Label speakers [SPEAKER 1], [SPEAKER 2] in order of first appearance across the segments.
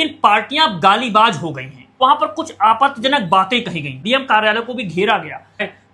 [SPEAKER 1] लेकिन पार्टियां अब गालीबाज हो गई हैं। वहां पर कुछ आपत्तिजनक बातें कही गई। डीएम कार्यालय को भी घेरा गया।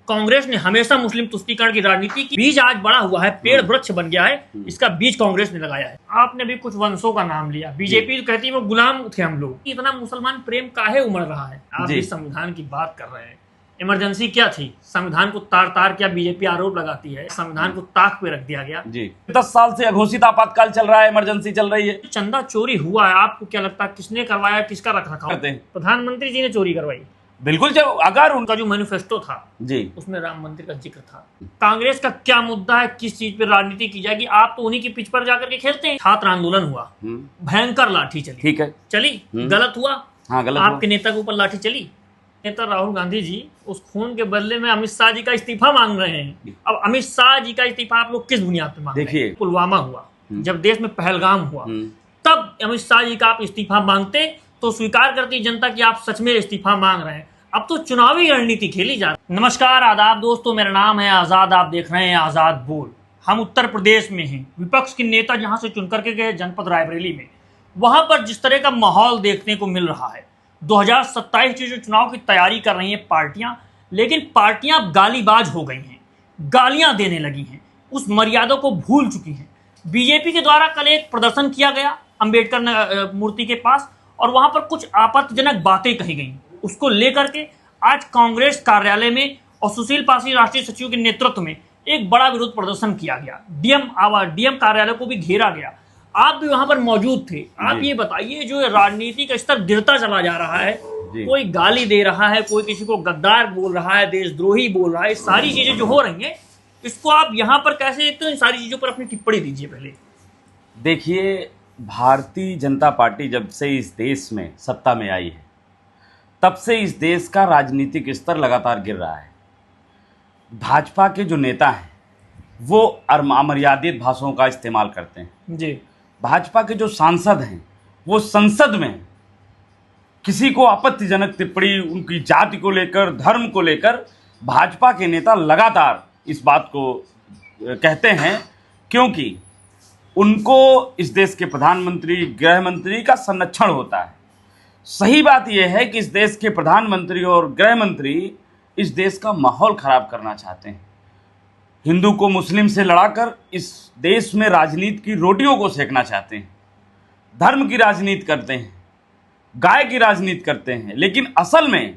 [SPEAKER 1] कांग्रेस ने हमेशा मुस्लिम तुष्टीकरण की राजनीति की। बीज आज बड़ा हुआ है, पेड़ वृक्ष बन गया है, इसका बीज कांग्रेस ने लगाया है। आपने भी कुछ वंशों का नाम लिया। बीजेपी कहती है वो गुलाम थे हम लोग। इतना मुसलमान प्रेम काहे उमड़ रहा है? आप भी संविधान की बात कर रहे हैं। इमरजेंसी क्या थी? संविधान को तार तार क्या बीजेपी आरोप लगाती है? संविधान को ताक पे रख दिया गया
[SPEAKER 2] जी। 10 साल से अघोषित आपातकाल चल रहा है, इमरजेंसी चल रही है।
[SPEAKER 1] चंदा चोरी हुआ है, आपको क्या लगता है किसने करवाया, किसका रख रखा? प्रधानमंत्री जी ने चोरी करवाई।
[SPEAKER 2] बिल्कुल। जब अगर
[SPEAKER 1] उनका जो मैनिफेस्टो था
[SPEAKER 2] जी,
[SPEAKER 1] उसमें राम मंदिर का जिक्र था। कांग्रेस का क्या मुद्दा है, किस चीज पे राजनीति की जाएगी? आप तो उन्हीं की पिच पर जाकर के खेलते हैं। छात्र आंदोलन हुआ, भयंकर लाठी चली। ठीक है, चली, गलत हुआ।
[SPEAKER 2] हाँ, गलत।
[SPEAKER 1] आपके नेता के ऊपर लाठी चली। नेता राहुल गांधी जी उस खून के बदले में अमित शाह जी का इस्तीफा मांग रहे हैं। अब अमित शाह जी का इस्तीफा आप लोग किस बुनियाद पे मांग रहे हैं? पुलवामा हुआ, जब देश में पहलगाम हुआ, तब अमित शाह जी का आप इस्तीफा मांगते तो स्वीकार करती जनता कि आप सच में इस्तीफा मांग रहे हैं। अब तो चुनावी रणनीति खेली जा रही है। नमस्कार, आदाब दोस्तों, मेरा नाम है आजाद। आप देख रहे हैं आजाद बोल। हम उत्तर प्रदेश में हैं। विपक्ष के नेता जहां से चुनकर के गए जनपद रायबरेली में, वहां पर जिस तरह का माहौल देखने को मिल रहा है, 2027 की जो चुनाव की तैयारी कर रही हैं पार्टियां, लेकिन पार्टियां अब गालीबाज हो गई हैं, गालियां देने लगी हैं, उस मर्यादा को भूल चुकी हैं। बीजेपी के द्वारा कल एक प्रदर्शन किया गया अंबेडकर मूर्ति के पास, और वहां पर कुछ आपत्तिजनक बातें कही गई। उसको लेकर के आज कांग्रेस कार्यालय में और सुशील पासी राष्ट्रीय सचिव के नेतृत्व में एक बड़ा विरोध प्रदर्शन किया गया। डीएम कार्यालय को भी घेरा गया। आप भी वहां पर मौजूद थे। आप ये बताइए, जो राजनीति का स्तर गिरता चला जा रहा है, कोई गाली दे रहा है, कोई किसी को गद्दार बोल रहा है, देशद्रोही बोल रहा है, सारी चीजें जो हो रही हैं, इसको आप यहाँ पर कैसे देखते हो? इन सारी चीजों पर अपनी टिप्पणी दीजिए। पहले
[SPEAKER 2] देखिए, भारतीय जनता पार्टी जब से इस देश में सत्ता में आई है, तब से इस देश का राजनीतिक स्तर लगातार गिर रहा है। भाजपा के जो नेता हैं वो अमर्यादित भाषाओं का इस्तेमाल करते हैं जी। भाजपा के जो सांसद हैं वो संसद में किसी को आपत्तिजनक टिप्पणी उनकी जाति को लेकर, धर्म को लेकर, भाजपा के नेता लगातार इस बात को कहते हैं, क्योंकि उनको इस देश के प्रधानमंत्री, गृह मंत्री का संरक्षण होता है। सही बात यह है कि इस देश के प्रधानमंत्री और गृह मंत्री इस देश का माहौल खराब करना चाहते हैं। हिंदू को मुस्लिम से लड़ाकर इस देश में राजनीति की रोटियों को सेकना चाहते हैं। धर्म की राजनीति करते हैं, गाय की राजनीति करते हैं, लेकिन असल में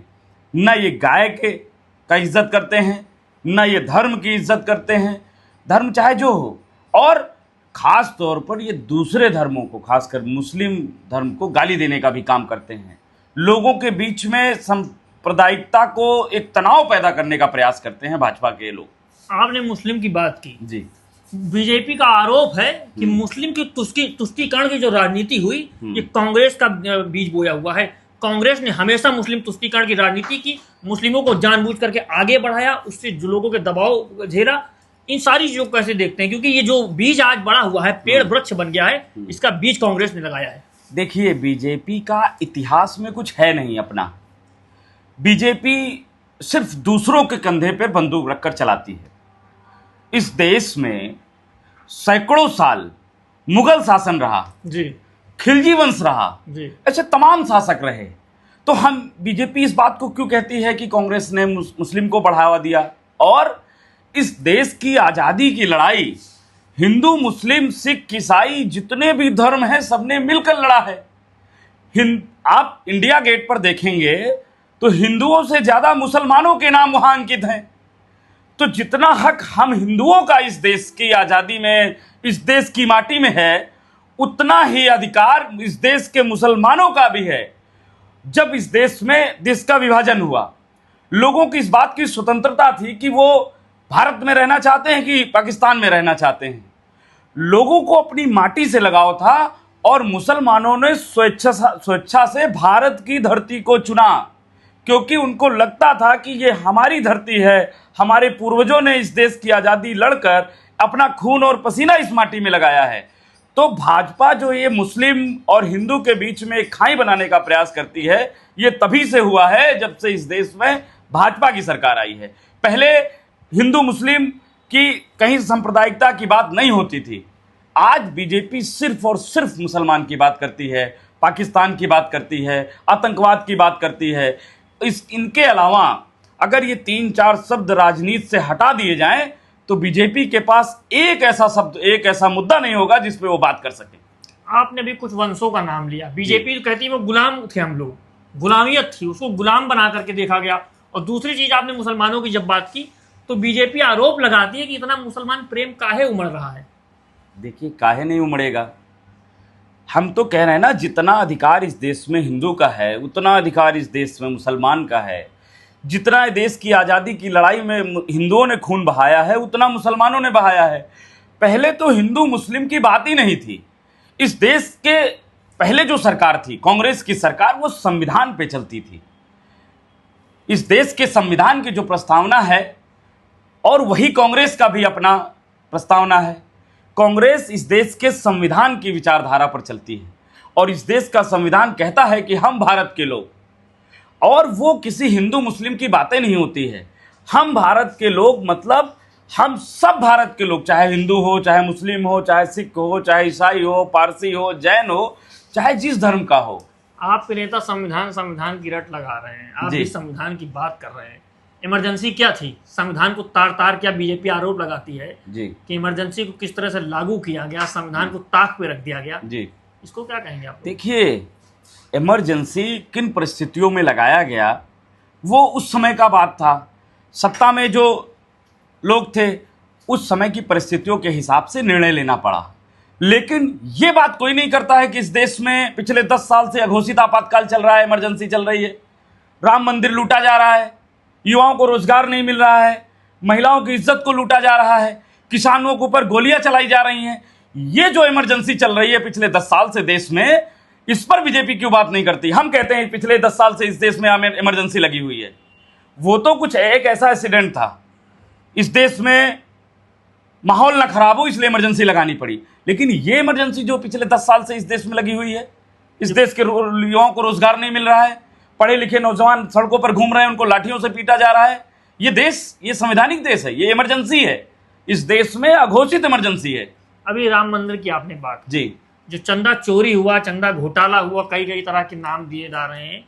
[SPEAKER 2] न ये गाय का इज्जत करते हैं, न ये धर्म की इज्जत करते हैं। धर्म चाहे जो हो, और खास तौर पर ये दूसरे धर्मों को, खासकर मुस्लिम धर्म को गाली देने का भी काम करते हैं। लोगों के बीच में सांप्रदायिकता को एक तनाव पैदा करने का प्रयास करते हैं भाजपा के लोग।
[SPEAKER 1] आपने मुस्लिम की बात की
[SPEAKER 2] जी।
[SPEAKER 1] बीजेपी का आरोप है कि मुस्लिम की तुष्टीकरण की जो राजनीति हुई, ये कांग्रेस का बीज बोया हुआ है। कांग्रेस ने हमेशा मुस्लिम तुष्टीकरण की राजनीति की, मुस्लिमों को जानबूझ करके आगे बढ़ाया, उससे जो लोगों के दबाव झेला। इन सारी चीजों को कैसे देखते हैं? क्योंकि ये जो बीज आज बड़ा हुआ है, पेड़ वृक्ष बन गया है, इसका बीज कांग्रेस ने लगाया है।
[SPEAKER 2] देखिए, बीजेपी का इतिहास में कुछ है नहीं अपना। बीजेपी सिर्फ दूसरों के कंधे पर बंदूक रखकर चलाती है। इस देश में सैकड़ों साल मुगल शासन रहा जी, खिलजी वंश रहा जी, ऐसे तमाम शासक रहे। तो हम बीजेपी इस बात को क्यों कहती है कि कांग्रेस ने मुस्लिम को बढ़ावा दिया? और इस देश की आज़ादी की लड़ाई हिंदू, मुस्लिम, सिख, ईसाई, जितने भी धर्म हैं, सबने मिलकर लड़ा है। आप इंडिया गेट पर देखेंगे तो हिंदुओं से ज़्यादा मुसलमानों के नाम वहाँ अंकित हैं। तो जितना हक हम हिंदुओं का इस देश की आज़ादी में, इस देश की माटी में है, उतना ही अधिकार इस देश के मुसलमानों का भी है। जब इस देश में देश का विभाजन हुआ, लोगों की इस बात की स्वतंत्रता थी कि वो भारत में रहना चाहते हैं कि पाकिस्तान में रहना चाहते हैं। लोगों को अपनी माटी से लगाव था, और मुसलमानों ने स्वेच्छा से भारत की धरती को चुना, क्योंकि उनको लगता था कि ये हमारी धरती है, हमारे पूर्वजों ने इस देश की आज़ादी लड़कर अपना खून और पसीना इस माटी में लगाया है। तो भाजपा जो ये मुस्लिम और हिंदू के बीच में एक खाई बनाने का प्रयास करती है, ये तभी से हुआ है जब से इस देश में भाजपा की सरकार आई है। पहले हिंदू मुस्लिम की कहीं सांप्रदायिकता की बात नहीं होती थी। आज बीजेपी सिर्फ और सिर्फ मुसलमान की बात करती है, पाकिस्तान की बात करती है, आतंकवाद की बात करती है। इनके अलावा अगर ये 3-4 शब्द राजनीति से हटा दिए जाएं तो बीजेपी के पास एक ऐसा शब्द, एक ऐसा मुद्दा नहीं होगा जिस पे वो बात कर सके।
[SPEAKER 1] आपने भी कुछ वंशों का नाम लिया। बीजेपी कहती है वो गुलाम थे, हम लोग, गुलामियत थी, उसको गुलाम बना करके देखा गया। और दूसरी चीज, आपने मुसलमानों की जब बात की तो बीजेपी आरोप लगाती है कि इतना मुसलमान प्रेम काहे उमड़ रहा है।
[SPEAKER 2] देखिए, काहे नहीं उमड़ेगा, हम तो कह रहे हैं ना, जितना अधिकार इस देश में हिंदू का है उतना अधिकार इस देश में मुसलमान का है। जितना देश की आज़ादी की लड़ाई में हिंदुओं ने खून बहाया है उतना मुसलमानों ने बहाया है। पहले तो हिंदू मुस्लिम की बात ही नहीं थी। इस देश के पहले जो सरकार थी, कांग्रेस की सरकार, वो संविधान पे चलती थी। इस देश के संविधान की जो प्रस्तावना है, और वही कांग्रेस का भी अपना प्रस्तावना है। कांग्रेस इस देश के संविधान की विचारधारा पर चलती है और इस देश का संविधान कहता है कि हम भारत के लोग, और वो किसी हिंदू मुस्लिम की बातें नहीं होती है। हम भारत के लोग मतलब हम सब भारत के लोग, चाहे हिंदू हो, चाहे मुस्लिम हो, चाहे सिख हो, चाहे ईसाई हो, पारसी हो, जैन हो, चाहे जिस धर्म का हो।
[SPEAKER 1] आपके नेता संविधान की रट लगा रहे हैं, आप भी संविधान की बात कर रहे हैं। इमरजेंसी क्या थी? संविधान को तार क्या बीजेपी आरोप लगाती है
[SPEAKER 2] जी
[SPEAKER 1] कि इमरजेंसी को किस तरह से लागू किया गया, संविधान को ताक पे रख दिया गया जी। इसको क्या कहेंगे आप?
[SPEAKER 2] देखिए, इमरजेंसी किन परिस्थितियों में लगाया गया वो उस समय का बात था। सत्ता में जो लोग थे उस समय की परिस्थितियों के हिसाब से निर्णय लेना पड़ा। लेकिन ये बात कोई नहीं करता है कि इस देश में पिछले 10 साल से अघोषित आपातकाल चल रहा है, इमरजेंसी चल रही है, राम मंदिर लूटा जा रहा है, युवाओं को रोजगार नहीं मिल रहा है, महिलाओं की इज्जत को लूटा जा रहा है, किसानों के ऊपर गोलियां चलाई जा रही हैं। ये जो इमरजेंसी चल रही है पिछले 10 साल से देश में, इस पर बीजेपी क्यों बात नहीं करती? हम कहते हैं पिछले 10 साल से इस देश में इमरजेंसी लगी हुई है। वो तो कुछ एक ऐसा एक्सीडेंट था, इस देश में माहौल ना खराब हो इसलिए इमरजेंसी लगानी पड़ी। लेकिन ये इमरजेंसी जो पिछले 10 साल से इस देश में लगी हुई है, इस देश के युवाओं को रोजगार नहीं मिल रहा है, पढ़े लिखे नौजवान सड़कों पर घूम रहे हैं, उनको लाठियों से पीटा जा रहा है। ये देश, ये संवैधानिक देश है, ये इमरजेंसी है, इस देश में अघोषित इमरजेंसी है।
[SPEAKER 1] अभी राम मंदिर की आपने बात
[SPEAKER 2] जी,
[SPEAKER 1] जो चंदा चोरी हुआ, चंदा घोटाला हुआ, कई तरह के नाम दिए जा रहे हैं,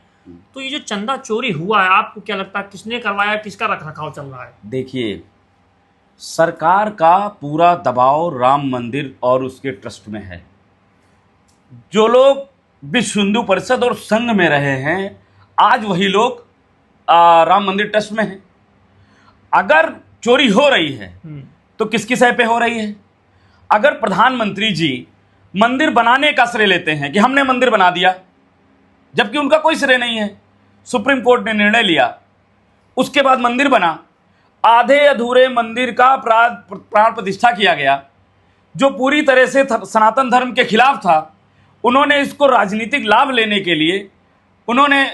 [SPEAKER 1] तो ये जो चंदा चोरी हुआ है, आपको क्या लगता है किसने करवाया, किसका रखरखाव चल रहा है?
[SPEAKER 2] देखिए, सरकार का पूरा दबाव राम मंदिर और उसके ट्रस्ट में है। जो लोग विश्व हिंदू परिषद और संघ में रहे हैं, आज वही लोग राम मंदिर ट्रस्ट में हैं। अगर चोरी हो रही है तो किसकी सह पे हो रही है? अगर प्रधानमंत्री जी मंदिर बनाने का श्रेय लेते हैं कि हमने मंदिर बना दिया, जबकि उनका कोई श्रेय नहीं है, सुप्रीम कोर्ट ने निर्णय लिया, उसके बाद मंदिर बना, आधे अधूरे मंदिर का प्राण प्रतिष्ठा किया गया, जो पूरी तरह से सनातन धर्म के खिलाफ था। उन्होंने इसको राजनीतिक लाभ लेने के लिए उन्होंने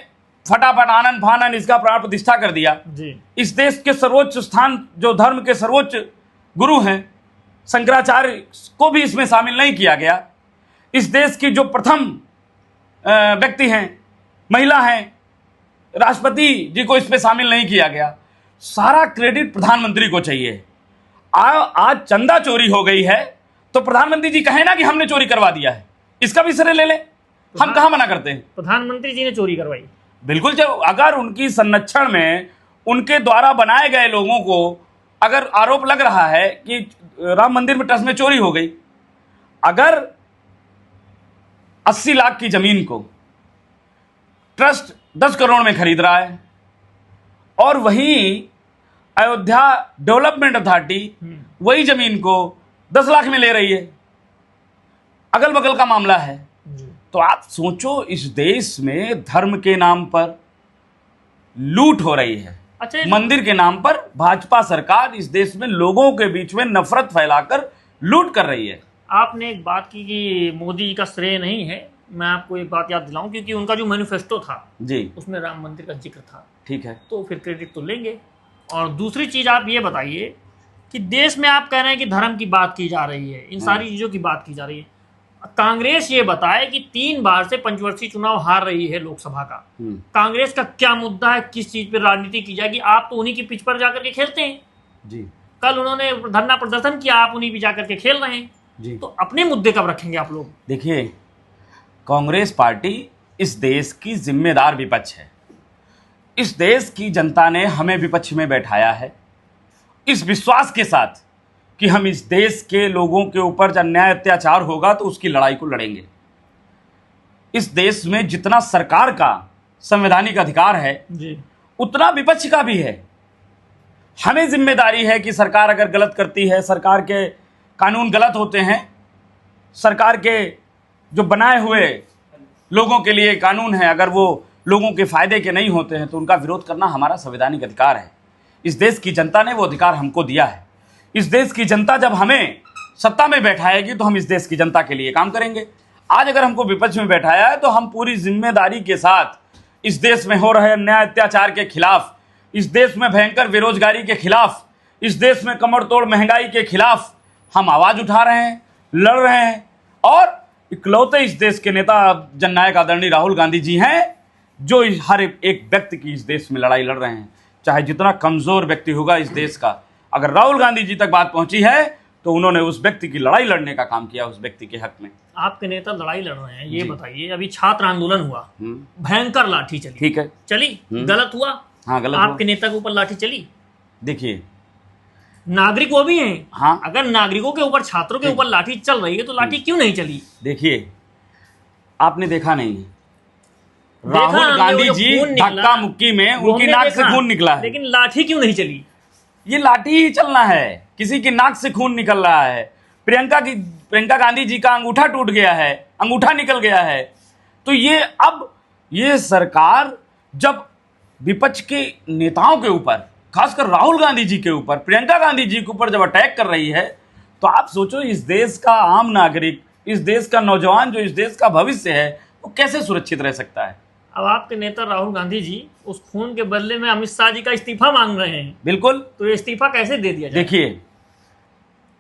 [SPEAKER 2] फटाफट आनन फानन इसका प्राण प्रतिष्ठा कर दिया
[SPEAKER 1] जी।
[SPEAKER 2] इस देश के सर्वोच्च स्थान, जो धर्म के सर्वोच्च गुरु हैं शंकराचार्य, को भी इसमें शामिल नहीं किया गया। इस देश की जो प्रथम व्यक्ति हैं, महिला हैं, राष्ट्रपति जी को इसमें शामिल नहीं किया गया। सारा क्रेडिट प्रधानमंत्री को चाहिए। आज चंदा चोरी हो गई है तो प्रधानमंत्री जी कहें ना कि हमने चोरी करवा दिया है, इसका भी श्रेय ले लें। हम कहाँ मना करते हैं?
[SPEAKER 1] प्रधानमंत्री जी ने चोरी करवाई,
[SPEAKER 2] बिल्कुल। जब अगर उनकी संरक्षण में उनके द्वारा बनाए गए लोगों को अगर आरोप लग रहा है कि राम मंदिर में ट्रस्ट में चोरी हो गई, अगर 80 लाख की जमीन को ट्रस्ट 10 करोड़ में खरीद रहा है और वहीं अयोध्या डेवलपमेंट अथॉरिटी वही जमीन को 10 लाख में ले रही है, अगल बगल का मामला है, तो आप सोचो इस देश में धर्म के नाम पर लूट हो रही है।
[SPEAKER 1] अच्छा,
[SPEAKER 2] मंदिर के नाम पर भाजपा सरकार इस देश में लोगों के बीच में नफरत फैलाकर लूट कर रही है।
[SPEAKER 1] आपने एक बात की कि मोदी जी का श्रेय नहीं है, मैं आपको एक बात याद दिलाऊं, क्योंकि उनका जो मैनिफेस्टो था जी, उसमें राम मंदिर का जिक्र था।
[SPEAKER 2] ठीक है,
[SPEAKER 1] तो फिर क्रेडिट तो लेंगे। और दूसरी चीज आप ये बताइए कि देश में आप कह रहे हैं कि धर्म की बात की जा रही है, इन सारी चीजों की बात की जा रही है, कांग्रेस ये बताए कि 3 बार से पंचवर्षीय चुनाव हार रही है लोकसभा का, कांग्रेस का क्या मुद्दा है, किस चीज पे राजनीति की जाएगी? आप तो उन्हीं की पिच पर जाकर के खेलते हैं
[SPEAKER 2] जी।
[SPEAKER 1] कल उन्होंने धरना प्रदर्शन किया, आप उन्हीं पे जाकर के खेल रहे हैं जी। तो अपने मुद्दे कब रखेंगे आप लोग?
[SPEAKER 2] देखिए, कांग्रेस पार्टी इस देश की जिम्मेदार विपक्ष है। इस देश की जनता ने हमें विपक्ष में बैठाया है इस विश्वास के साथ कि हम इस देश के लोगों के ऊपर जब अन्याय अत्याचार होगा तो उसकी लड़ाई को लड़ेंगे। इस देश में जितना सरकार का संवैधानिक अधिकार है
[SPEAKER 1] जी।
[SPEAKER 2] उतना विपक्ष का भी है। हमें जिम्मेदारी है कि सरकार अगर गलत करती है, सरकार के कानून गलत होते हैं, सरकार के जो बनाए हुए लोगों के लिए कानून है अगर वो लोगों के फायदे के नहीं होते हैं तो उनका विरोध करना हमारा संवैधानिक अधिकार है। इस देश की जनता ने वो अधिकार हमको दिया है। इस देश की जनता जब हमें सत्ता में बैठाएगी तो हम इस देश की जनता के लिए काम करेंगे। आज अगर हमको विपक्ष में बैठाया है तो हम पूरी जिम्मेदारी के साथ इस देश में हो रहे अन्याय अत्याचार के खिलाफ, इस देश में भयंकर बेरोजगारी के खिलाफ, इस देश में कमर तोड़ महंगाई के खिलाफ हम आवाज उठा रहे हैं, लड़ रहे हैं। और इकलौते इस देश के नेता जननायक आदरणीय राहुल गांधी जी हैं जो हर एक व्यक्ति की इस देश में लड़ाई लड़ रहे हैं। चाहे जितना कमजोर व्यक्ति होगा इस देश का, अगर राहुल गांधी जी तक बात पहुंची है तो उन्होंने उस व्यक्ति की लड़ाई लड़ने का काम किया, उस व्यक्ति के हक में।
[SPEAKER 1] आपके नेता लड़ाई लड़ रहे हैं, ये बताइए, अभी छात्र आंदोलन हुआ, भयंकर लाठी चली,
[SPEAKER 2] ठीक है,
[SPEAKER 1] चली, गलत हुआ?
[SPEAKER 2] हाँ, गलत
[SPEAKER 1] आपके
[SPEAKER 2] हुआ।
[SPEAKER 1] नेता के ऊपर लाठी चली?
[SPEAKER 2] देखिए,
[SPEAKER 1] नागरिक वो भी हैं।
[SPEAKER 2] हाँ,
[SPEAKER 1] अगर नागरिकों के ऊपर, छात्रों के ऊपर लाठी चल रही है तो लाठी क्यों नहीं चली?
[SPEAKER 2] देखिए, आपने देखा नहीं, राहुल गांधी जी धक्का मुक्की में उनकी नाक से खून निकला है,
[SPEAKER 1] लेकिन लाठी क्यों नहीं चली?
[SPEAKER 2] ये लाठी ही चलना है, किसी की नाक से खून निकल रहा है। प्रियंका गांधी जी का अंगूठा टूट गया है, अंगूठा निकल गया है। तो ये अब ये सरकार जब विपक्ष के नेताओं के ऊपर, खासकर राहुल गांधी जी के ऊपर, प्रियंका गांधी जी के ऊपर जब अटैक कर रही है तो आप सोचो इस देश का आम नागरिक, इस देश का नौजवान जो इस देश का भविष्य है वो कैसे सुरक्षित रह सकता है।
[SPEAKER 1] अब आपके नेता राहुल गांधी जी उस खून के बदले में अमित शाह जी का इस्तीफा मांग रहे हैं।
[SPEAKER 2] बिल्कुल,
[SPEAKER 1] तो ये इस्तीफा कैसे दे दिया जाए?
[SPEAKER 2] देखिए,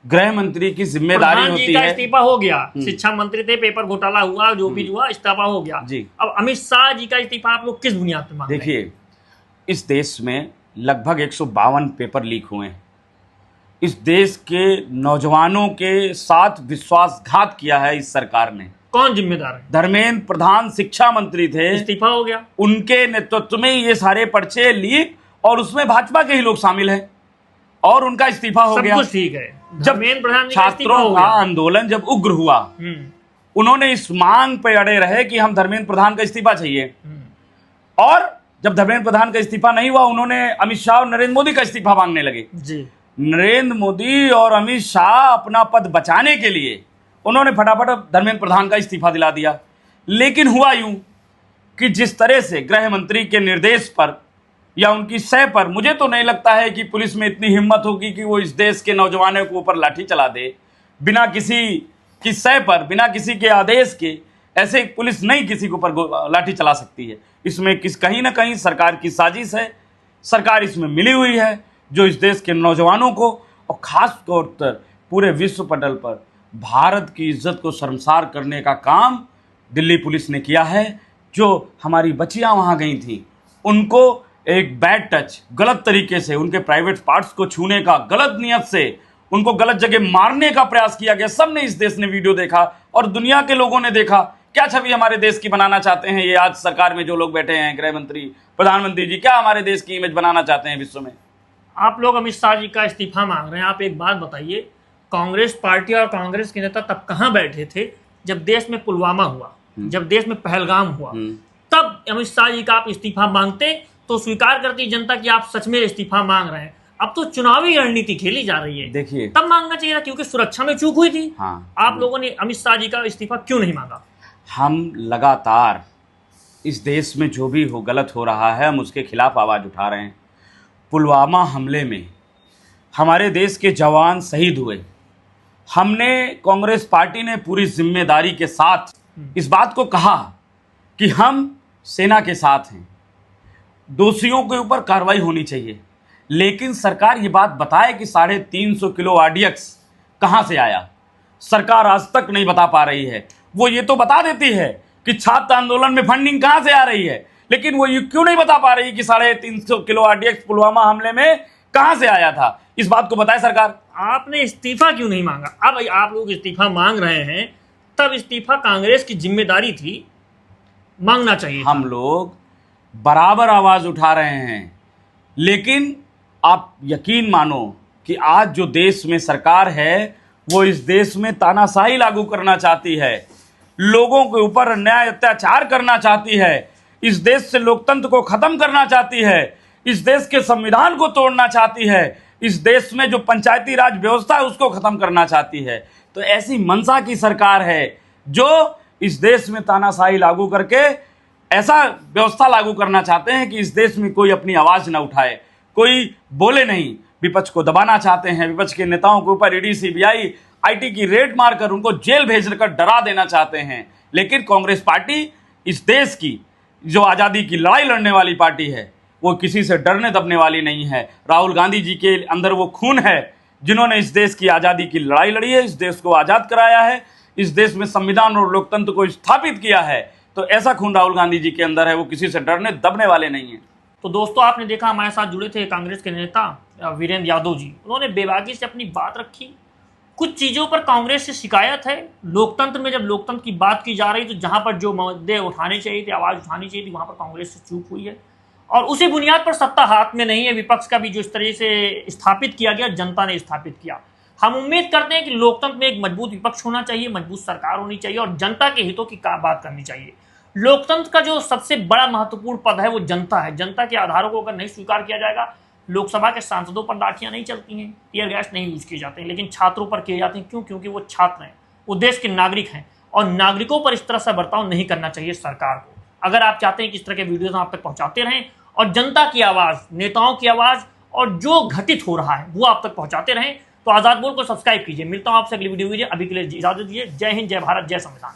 [SPEAKER 2] गृह मंत्री की जिम्मेदारी होती है।
[SPEAKER 1] इस्तीफा हो गया, शिक्षा मंत्री थे, पेपर घोटाला हुआ, जो भी हुआ, इस्तीफा हो गया
[SPEAKER 2] जी।
[SPEAKER 1] अब अमित शाह जी का इस्तीफा आप लोग किस बुनियाद पर मांग रहे हैं?
[SPEAKER 2] देखिए, इस देश में लगभग 152 पेपर लीक हुए हैं। इस देश के नौजवानों के साथ विश्वासघात किया है इस सरकार ने।
[SPEAKER 1] कौन जिम्मेदार है?
[SPEAKER 2] धर्मेंद्र प्रधान शिक्षा मंत्री थे,
[SPEAKER 1] इस्तीफा हो गया,
[SPEAKER 2] उनके नेतृत्व में ये सारे पर्चे लीक और उसमें भाजपा के ही लोग शामिल हैं और उनका इस्तीफा हो गया।
[SPEAKER 1] सब कुछ ठीक है।
[SPEAKER 2] जब
[SPEAKER 1] धर्मेंद्र प्रधान जी का इस्तीफा
[SPEAKER 2] छात्रों
[SPEAKER 1] हो
[SPEAKER 2] का
[SPEAKER 1] गया,
[SPEAKER 2] आंदोलन जब उग्र हुआ, उन्होंने इस मांग पे अड़े रहे कि हम धर्मेंद्र प्रधान का इस्तीफा चाहिए। और जब धर्मेंद्र प्रधान का इस्तीफा नहीं हुआ उन्होंने अमित शाह और नरेंद्र मोदी का इस्तीफा मांगने लगे
[SPEAKER 1] जी।
[SPEAKER 2] नरेंद्र मोदी और अमित शाह अपना पद बचाने के लिए उन्होंने फटाफट धर्मेंद्र प्रधान का इस्तीफा दिला दिया। लेकिन हुआ यूं कि जिस तरह से गृह मंत्री के निर्देश पर या उनकी सह पर, मुझे तो नहीं लगता है कि पुलिस में इतनी हिम्मत होगी कि वो इस देश के नौजवानों के ऊपर लाठी चला दे बिना किसी की सह पर, बिना किसी के आदेश के। ऐसे पुलिस नहीं किसी के ऊपर लाठी चला सकती है। इसमें कहीं ना कहीं सरकार की साजिश है, सरकार इसमें मिली हुई है जो इस देश के नौजवानों को और खास तौर पर पूरे विश्व पटल पर भारत की इज्जत को शर्मसार करने का काम दिल्ली पुलिस ने किया है। जो हमारी बच्चियां वहां गई थी उनको एक बैड टच, गलत तरीके से उनके प्राइवेट पार्ट्स को छूने का, गलत नियत से उनको गलत जगह मारने का प्रयास किया गया। सबने इस देश ने वीडियो देखा और दुनिया के लोगों ने देखा। क्या छवि हमारे देश की बनाना चाहते हैं ये आज सरकार में जो लोग बैठे हैं, गृह मंत्री, प्रधानमंत्री जी, क्या हमारे देश की इमेज बनाना चाहते हैं विश्व में?
[SPEAKER 1] आप लोग अमित शाह जी का इस्तीफा मांग रहे हैं। आप एक बात बताइए, कांग्रेस पार्टी और कांग्रेस के नेता तब कहाँ बैठे थे जब देश में पुलवामा हुआ, जब देश में पहलगाम हुआ? तब अमित शाह जी का आप इस्तीफा मांगते तो स्वीकार करती जनता कि आप सच में इस्तीफा मांग रहे हैं। अब तो चुनावी रणनीति खेली जा रही है।
[SPEAKER 2] देखिए,
[SPEAKER 1] तब मांगना चाहिए था क्योंकि सुरक्षा में चूक हुई थी।
[SPEAKER 2] हाँ,
[SPEAKER 1] आप लोगों ने अमित शाह जी का इस्तीफा क्यों नहीं मांगा?
[SPEAKER 2] हम लगातार इस देश में जो भी हो गलत हो रहा है हम उसके खिलाफ आवाज़ उठा रहे हैं। पुलवामा हमले में हमारे देश के जवान शहीद हुए। हमने, कांग्रेस पार्टी ने पूरी जिम्मेदारी के साथ इस बात को कहा कि हम सेना के साथ हैं, दोषियों के ऊपर कार्रवाई होनी चाहिए। लेकिन सरकार ये बात बताए कि 350 किलो आरडीएक्स कहाँ से आया, सरकार आज तक नहीं बता पा रही है। वो ये तो बता देती है कि छात्र आंदोलन में फंडिंग कहाँ से आ रही है, लेकिन वो ये क्यों नहीं बता पा रही कि 350 किलो आरडीएक्स पुलवामा हमले में कहाँ से आया था। इस बात को बताए सरकार।
[SPEAKER 1] आपने इस्तीफा क्यों नहीं मांगा? अब आप लोग इस्तीफा मांग रहे हैं तब इस्तीफा कांग्रेस की जिम्मेदारी थी, मांगना चाहिए।
[SPEAKER 2] हम लोग बराबर आवाज उठा रहे हैं, लेकिन आप यकीन मानो कि आज जो देश में सरकार है वो इस देश में तानाशाही लागू करना चाहती है, लोगों के ऊपर अन्याय अत्याचार करना चाहती है, इस देश से लोकतंत्र को खत्म करना चाहती है, इस देश के संविधान को तोड़ना चाहती है, इस देश में जो पंचायती राज व्यवस्था है उसको खत्म करना चाहती है। तो ऐसी मंशा की सरकार है जो इस देश में तानाशाही लागू करके ऐसा व्यवस्था लागू करना चाहते हैं कि इस देश में कोई अपनी आवाज ना उठाए, कोई बोले नहीं। विपक्ष को दबाना चाहते हैं, विपक्ष के नेताओं के ऊपर ईडी सीबीआई आईटी की रेड मारकर उनको जेल भेजकर डरा देना चाहते हैं। लेकिन कांग्रेस पार्टी इस देश की जो आज़ादी की लड़ाई लड़ने वाली पार्टी है वो किसी से डरने दबने वाली नहीं है। राहुल गांधी जी के अंदर वो खून है जिन्होंने इस देश की आज़ादी की लड़ाई लड़ी है, इस देश को आज़ाद कराया है, इस देश में संविधान और लोकतंत्र को स्थापित किया है। तो ऐसा खून राहुल गांधी जी के अंदर है, वो किसी से डरने दबने वाले नहीं है।
[SPEAKER 1] तो दोस्तों, आपने देखा हमारे साथ जुड़े थे कांग्रेस के नेता वीरेंद्र यादव जी। उन्होंने बेबाकी से अपनी बात रखी। कुछ चीज़ों पर कांग्रेस से शिकायत है। लोकतंत्र में जब लोकतंत्र की बात की जा रही तो जहां पर जो मुद्दे उठाने चाहिए थे, आवाज़ उठानी चाहिए थी, वहां पर कांग्रेस से चूक हुई है। और उसी बुनियाद पर सत्ता हाथ में नहीं है। विपक्ष का भी जो इस तरह से स्थापित किया गया, जनता ने स्थापित किया। हम उम्मीद करते हैं कि लोकतंत्र में एक मजबूत विपक्ष होना चाहिए, मजबूत सरकार होनी चाहिए और जनता के हितों की बात करनी चाहिए। लोकतंत्र का जो सबसे बड़ा महत्वपूर्ण पद है वो जनता है। जनता के आधारों को अगर नहीं स्वीकार किया जाएगा, लोकसभा के सांसदों पर लाठियां नहीं चलती हैं, टीयर गैस नहीं यूज किए जाते हैं, लेकिन छात्रों पर किए जाते हैं। क्यों? क्योंकि वो छात्र हैं, वो देश के नागरिक हैं और नागरिकों पर इस तरह से बर्ताव नहीं करना चाहिए सरकार को। अगर आप चाहते हैं कि इस तरह के वीडियोज हम आप तक पहुंचाते रहें और जनता की आवाज़, नेताओं की आवाज़ और जो घटित हो रहा है वो आप तक पहुंचाते रहें, तो आज़ाद बोल को सब्सक्राइब कीजिए। मिलता हूं आपसे अगली वीडियो। अभी के लिए इजाजत दीजिए। जय हिंद, जय भारत, जय संविधान।